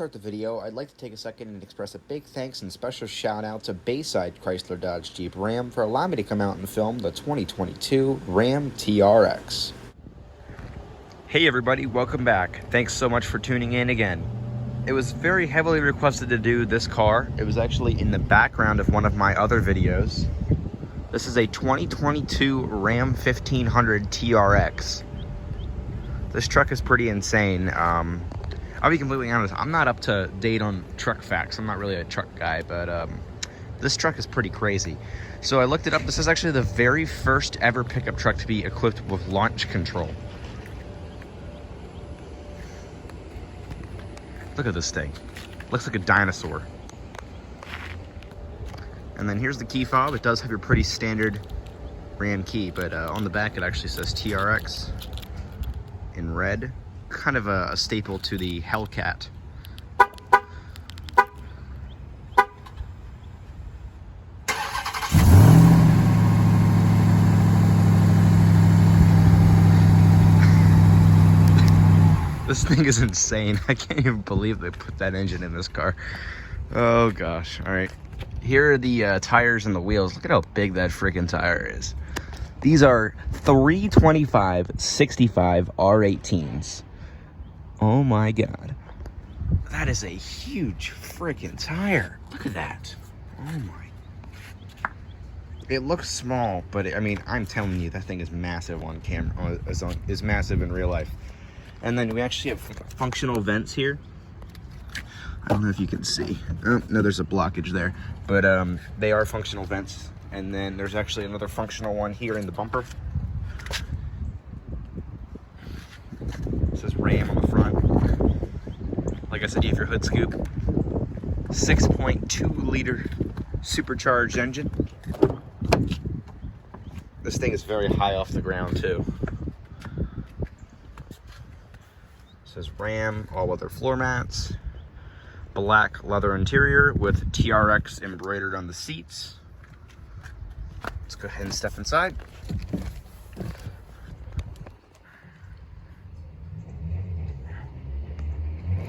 start the video, I'd like to take a second and express a big thanks and special shout out to Bayside Chrysler Dodge Jeep Ram for allowing me to come out and film the 2022 Ram TRX. Hey everybody, welcome back. Thanks so much for tuning in again. It was very heavily requested to do this car. It was actually in the background of one of my other videos. This is a 2022 Ram 1500 TRX. This truck is pretty insane. I'll be completely honest, I'm not up to date on truck facts. I'm not really a truck guy, but this truck is pretty crazy. So I looked it up. This is actually the very first ever pickup truck to be equipped with launch control. Look at this thing. Looks like a dinosaur. And then here's the key fob. It does have your pretty standard Ram key, but on the back it actually says TRX in red. Kind of a staple to the Hellcat. This thing is insane. I can't even believe they put that engine in this car. Oh gosh. All right. Here are the tires and the wheels. Look at how big that freaking tire is. These are 325/65 R18s. Oh my God. That is a huge freaking tire. Look at that. Oh my. It looks small, but I mean, I'm telling you, that thing is massive on camera, is massive in real life. And then we actually have functional vents here. I don't know if you can see. Oh, no, there's a blockage there. But they are functional vents. And then there's actually another functional one here in the bumper. It says Ram on the front. Like I said, you have your hood scoop. 6.2 liter supercharged engine. This thing is very high off the ground too. It says Ram, all-weather floor mats. Black leather interior with TRX embroidered on the seats. Let's go ahead and step inside.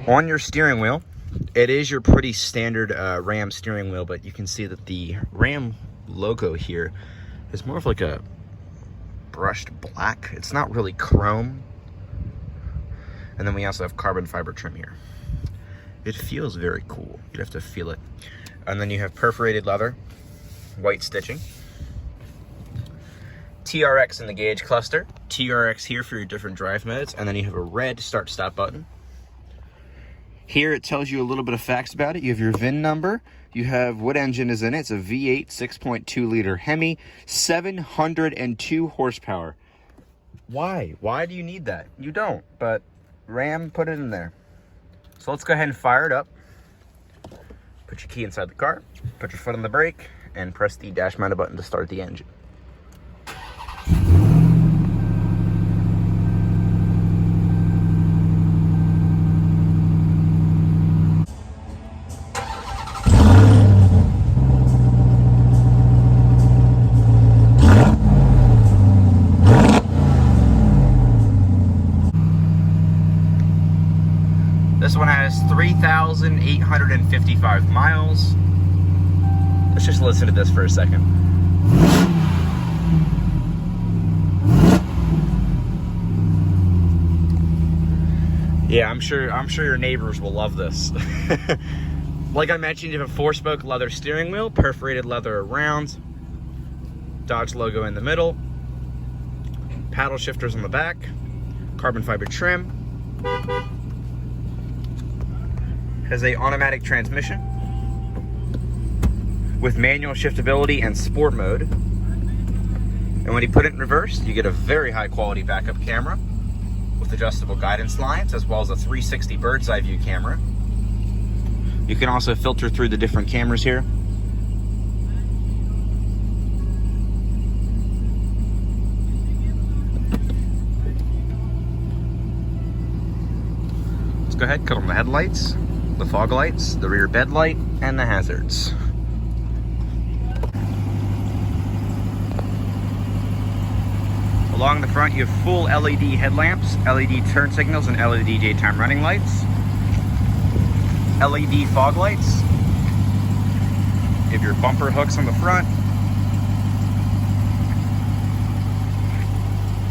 On your steering wheel, it is your pretty standard Ram steering wheel, but you can see that the Ram logo here is more of like a brushed black. It's not really chrome. And then we also have carbon fiber trim here. It feels very cool. You'd have to feel it. And then you have perforated leather, white stitching. TRX in the gauge cluster. TRX here for your different drive modes. And then you have a red start-stop button. Here it tells you a little bit of facts about it. You have your VIN number. You have what engine is in it. It's a V8 6.2 liter Hemi, 702 horsepower. Why? Why do you need that? You don't, but Ram put it in there. So let's go ahead and fire it up. Put your key inside the car, put your foot on the brake, and press the dash mounted button to start the engine. This one has 3,855 miles. Let's just listen to this for a second. Yeah, I'm sure your neighbors will love this. Like I mentioned, you have a 4-spoke leather steering wheel, perforated leather around, Dodge logo in the middle, paddle shifters on the back, carbon fiber trim. Has a automatic transmission with manual shiftability and sport mode. And when you put it in reverse, you get a very high quality backup camera with adjustable guidance lines, as well as a 360 bird's eye view camera. You can also filter through the different cameras here. Let's go ahead, cut on the headlights, the fog lights, the rear bed light, and the hazards. Along the front, you have full LED headlamps, LED turn signals, and LED daytime running lights. LED fog lights. You have your bumper hooks on the front.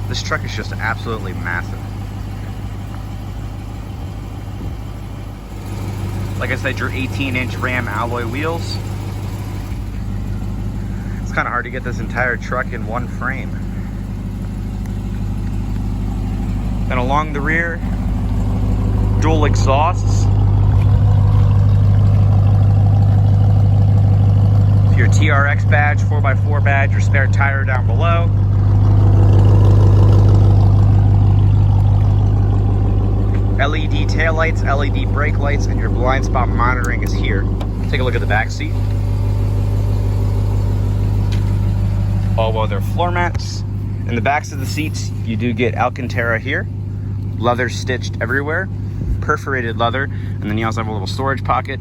This truck is just absolutely massive. Like I said, your 18-inch Ram alloy wheels. It's kind of hard to get this entire truck in one frame. Then along the rear, dual exhausts. Your TRX badge, 4x4 badge, your spare tire down below. LED taillights, LED brake lights, and your blind spot monitoring is here. Take a look at the back seat. All-weather floor mats. In the backs of the seats, you do get Alcantara here. Leather stitched everywhere. Perforated leather. And then you also have a little storage pocket.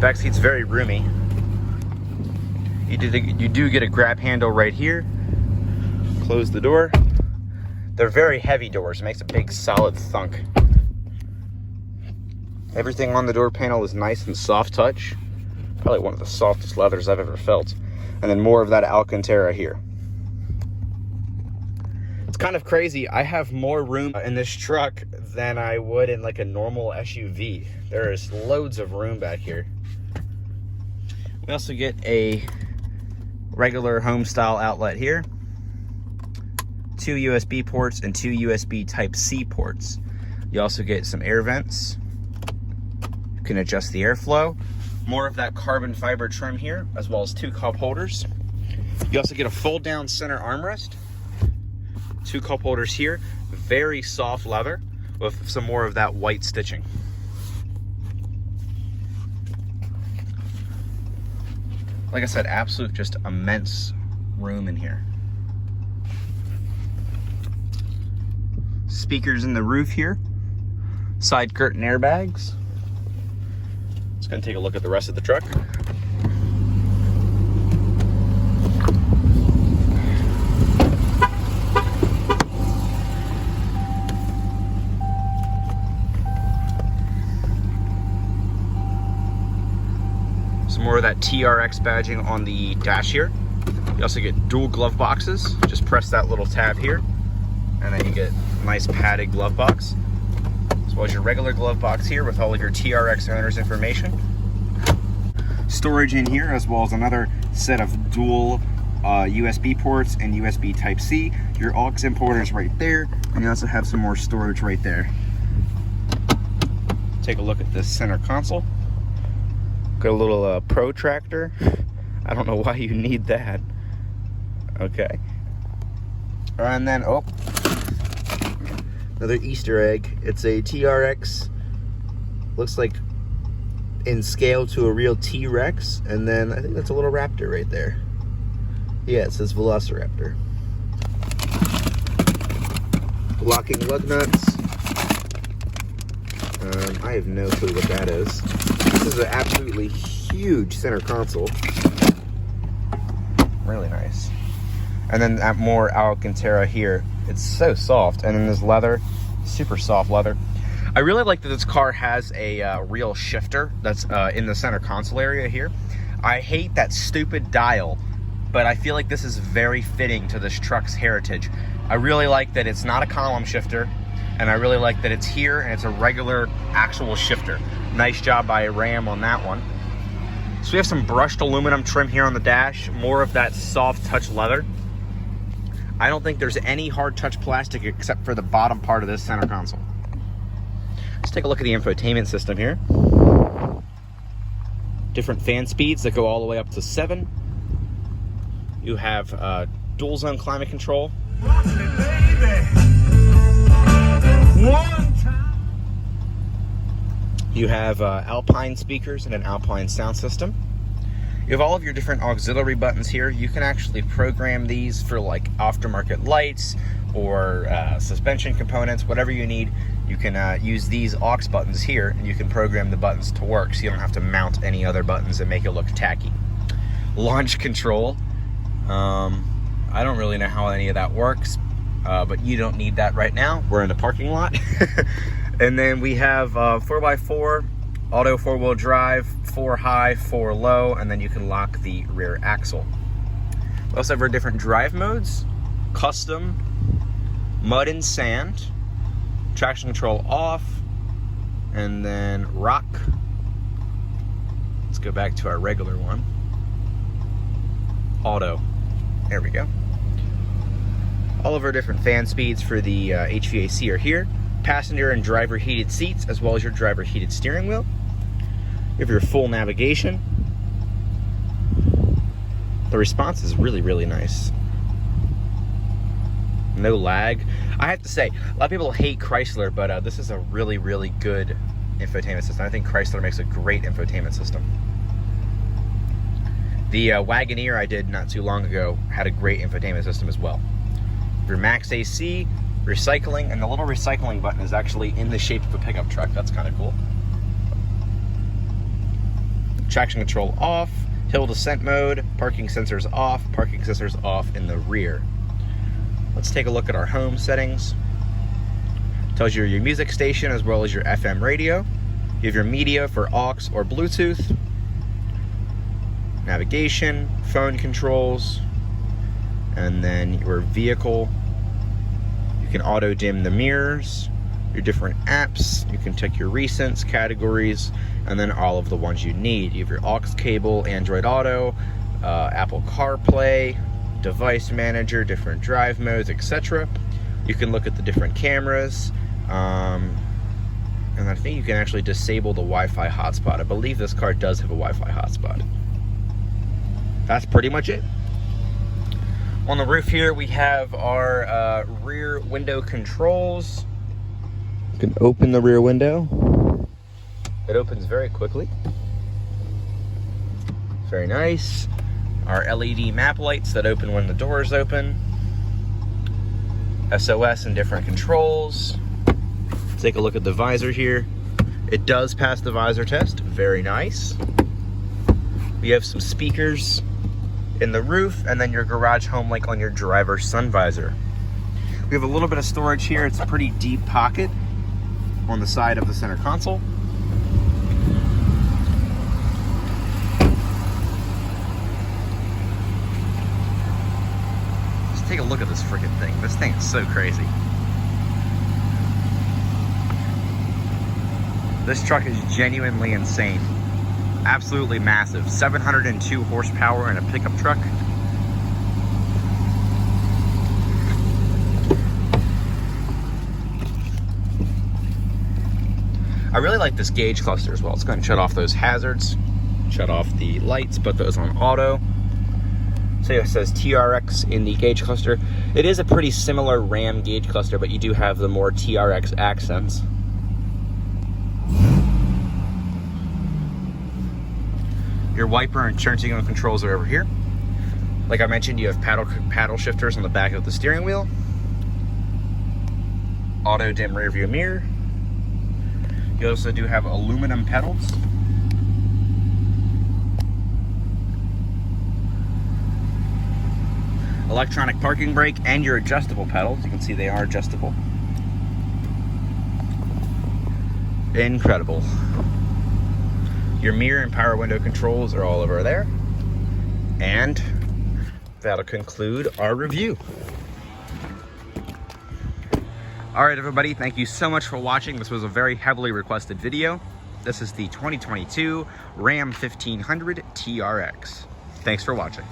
Back seat's very roomy. You do get a grab handle right here. Close the door. They're very heavy doors. It makes a big solid thunk. Everything on the door panel is nice and soft touch. Probably one of the softest leathers I've ever felt. And then more of that Alcantara here. It's kind of crazy. I have more room in this truck than I would in like a normal SUV. There is loads of room back here. We also get a regular home style outlet here. 2 USB ports and 2 USB Type-C ports. You also get some air vents. You can adjust the airflow. More of that carbon fiber trim here, as well as 2 cup holders. You also get a fold down center armrest. 2 cup holders here. Very soft leather with some more of that white stitching. Like I said, absolute just immense room in here. Speakers in the roof here. Side curtain airbags. Let's go take a look at the rest of the truck. Some more of that TRX badging on the dash here. You also get dual glove boxes. Just press that little tab here, and then you get a nice padded glove box, as well as your regular glove box here with all of your TRX owner's information. Storage in here, as well as another set of dual USB ports and USB Type-C. Your aux import is right there, and you also have some more storage right there. Take a look at this center console. Got a little protractor. I don't know why you need that. Okay. And then, oh, another Easter egg. It's a TRX. Looks like in scale to a real T-Rex. And then I think that's a little raptor right there. Yeah, it says Velociraptor. Locking lug nuts. I have no clue what that is. This is an absolutely huge center console. Really nice. And then that more Alcantara here. It's so soft. And then this leather, super soft leather. I really like that this car has a real shifter that's in the center console area here. I hate that stupid dial, but I feel like this is very fitting to this truck's heritage. I really like that it's not a column shifter, and I really like that it's here and it's a regular actual shifter. Nice job by Ram on that one. So we have some brushed aluminum trim here on the dash, more of that soft touch leather. I don't think there's any hard touch plastic except for the bottom part of this center console. Let's take a look at the infotainment system here. Different fan speeds that go all the way up to 7. You have dual zone climate control. You have Alpine speakers and an Alpine sound system. You have all of your different auxiliary buttons here. You can actually program these for like aftermarket lights or suspension components, whatever you need. You can use these aux buttons here, and you can program the buttons to work, so you don't have to mount any other buttons and make it look tacky. Launch control. I don't really know how any of that works. but you don't need that right now. We're in the parking lot. And then we have 4x4, auto 4-wheel drive, 4 high, 4 low, and then you can lock the rear axle. We also have our different drive modes: custom, mud and sand, traction control off, and then rock. Let's go back to our regular one. Auto. There we go. All of our different fan speeds for the HVAC are here. Passenger and driver heated seats, as well as your driver heated steering wheel. You have your full navigation. The response is really, really nice. No lag. I have to say, a lot of people hate Chrysler, but this is a really, really good infotainment system. I think Chrysler makes a great infotainment system. The Wagoneer I did not too long ago had a great infotainment system as well. Your Max AC, recycling, and the little recycling button is actually in the shape of a pickup truck. That's kind of cool. Traction control off, hill descent mode, parking sensors off in the rear. Let's take a look at our home settings. Tells you your music station as well as your FM radio. You have your media for aux or Bluetooth. Navigation, phone controls, and then your vehicle. You can auto dim the mirrors, your different apps. You can check your recents, categories, and then all of the ones you need. You have your aux cable, Android Auto, Apple CarPlay, device manager, different drive modes, etc. You can look at the different cameras, and I think you can actually disable the Wi-Fi hotspot. I believe this car does have a Wi-Fi hotspot. That's pretty much it. On the roof here, we have our rear window controls. You can open the rear window. It opens very quickly. Very nice. Our LED map lights that open when the doors open. SOS and different controls. Take a look at the visor here. It does pass the visor test. Very nice. We have some speakers in the roof, and then your garage home link on your driver's sun visor. We have a little bit of storage here. It's a pretty deep pocket on the side of the center console. Just take a look at this freaking thing. This thing is so crazy. This truck is genuinely insane. Absolutely massive. 702 horsepower in a pickup truck. I really like this gauge cluster as well. Let's go ahead and shut off those hazards. Shut off the lights, put those on auto. So it says TRX in the gauge cluster. It is a pretty similar Ram gauge cluster, but you do have the more TRX accents. Your wiper and turn signal controls are over here. Like I mentioned, you have paddle shifters on the back of the steering wheel. Auto dim rear view mirror. You also do have aluminum pedals. Electronic parking brake and your adjustable pedals. You can see they are adjustable. Incredible. Your mirror and power window controls are all over there. And that'll conclude our review. All right, everybody, thank you so much for watching. This was a very heavily requested video. This is the 2022 Ram 1500 TRX. Thanks for watching.